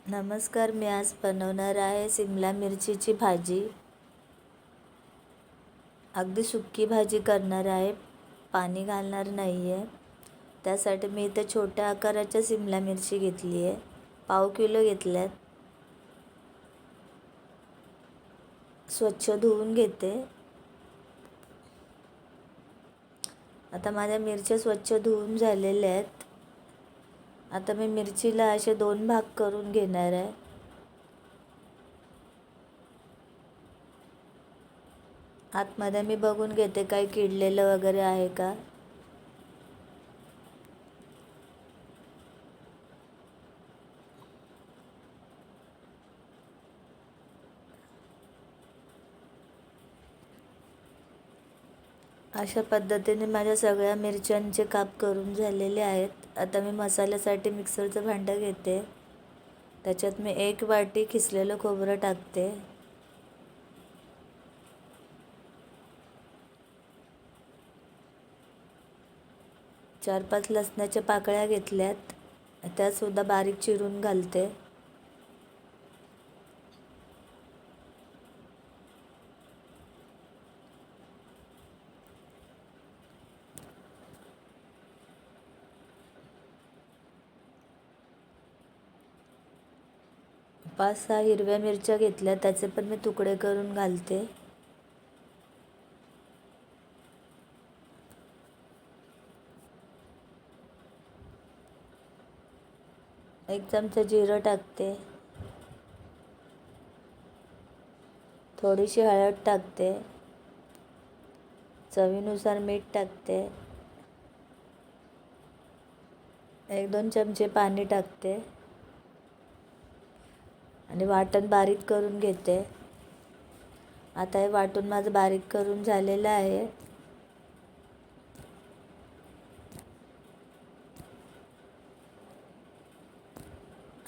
नमस्कार. मी आज बनवणार आहे सिमला मिरचीची भाजी. अगदी सुकी भाजी करणार आहे, पाणी घालणार नाही आहे. त्यासाठी मी इथे छोट्या आकाराच्या सिमला मिरची घेतली आहे, पाव किलो घेतल्यात. स्वच्छ धुवून घेते. आता माझ्या मिरच्या स्वच्छ धुवून झालेल्या आहेत. आता मी मिरचीला असे 2 भाग करून घेणार आहे. आतमध्ये मी बघून घेते काही किडलेलं वगैरे आहे का. अशा पद्धतीने माझ्या सगळ्या मिरच्यांचे काप करून झालेले आहेत. आता मी मसाल्यासाठी मिक्सरचं भांडं घेते. त्याच्यात मी 1 वाटी खिसलेलं खोबरं टाकते. 4-5 लसणाच्या पाकळ्या घेतल्यात, त्यासुद्धा बारीक चिरून घालते. पाच 6 हिरव्या मिरच्या घेतल्या, त्याचे पण मी तुकडे करून घालते. एक चमचा जिरं टाकते. थोडीशी हळद टाकते. चवीनुसार मीठ टाकते. 1-2 चमचे पाणी टाकते आणि वाटण बारीक करून घेते. आता हे वाटून माझं बारीक करून झालेलं आहे.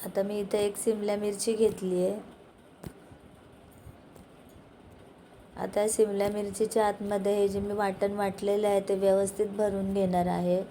आता मी इथे 1 सिमला मिरची घेतली आहे. आता सिमला मिरचीच्या आतमध्ये हे जे मी वाटण वाटलेलं आहे ते व्यवस्थित भरून घेणार आहे.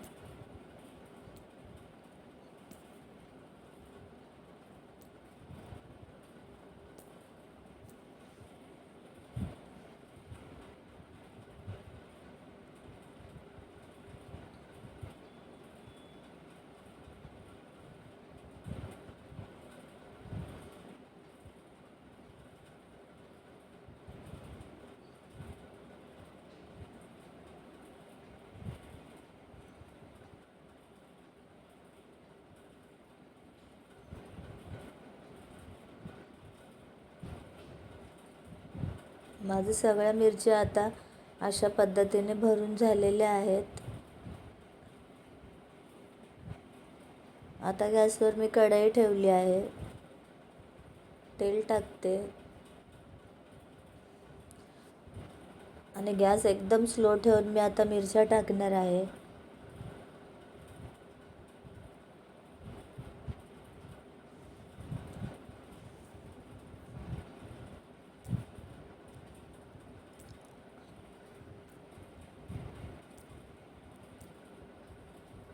माझं सगळ्या मिरच्या आता अशा पद्धतीने भरून झालेल्या आहेत. आता गॅसवर मी कढई ठेवली आहे. तेल टाकते आणि गॅस एकदम स्लो ठेवून मी आता मिरच्या टाकणार आहे.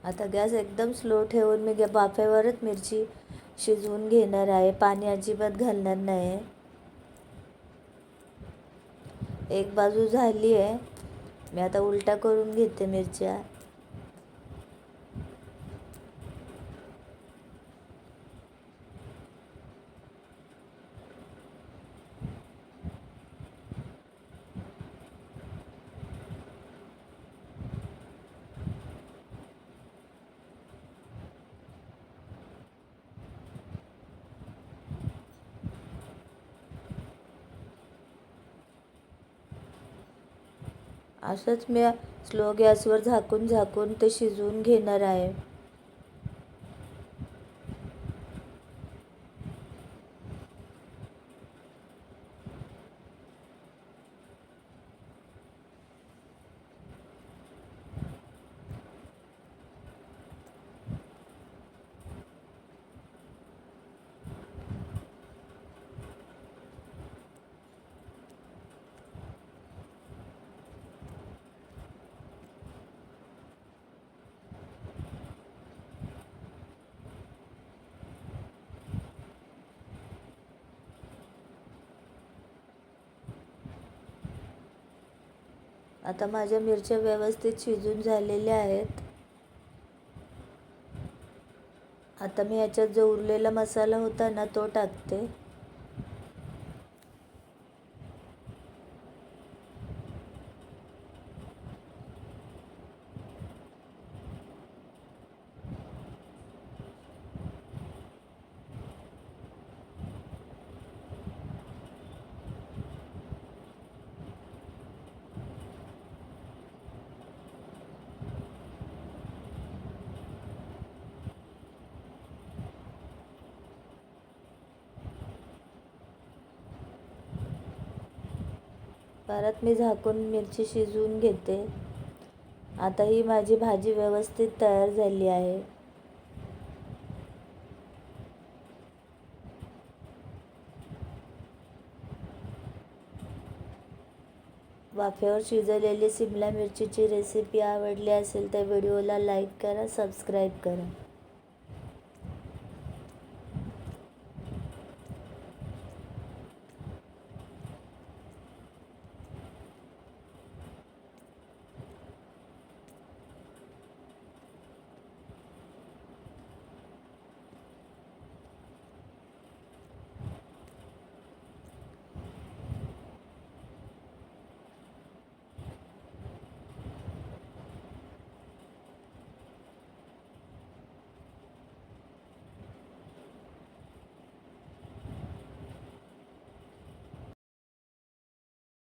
आता गॅस एकदम स्लो ठेवून मी वाफेवरच मिरची शिजवून घेणार आहे, पाणी अजिबात घालणार नाही. एक बाजू झाली आहे, मी आता उलटा करून घेते मिरच्या. असंच मी स्लो गॅसवर झाकून झाकून ते शिजवून घेणार आहे. आता माझ्या मिरच्या व्यवस्थित शिजून झालेल्या आहेत. आता मी याच्यात जो उरलेला मसाला होता ना तो टाकते. परत मी झाकून मिरची शिजवून घेते. आता ही माझी भाजी व्यवस्थित तयार झाली आहे. वाफेवर शिजवलेली सिमला मिरचीची रेसिपी आवडली असेल तर व्हिडिओला लाईक करा, सबस्क्राईब करा.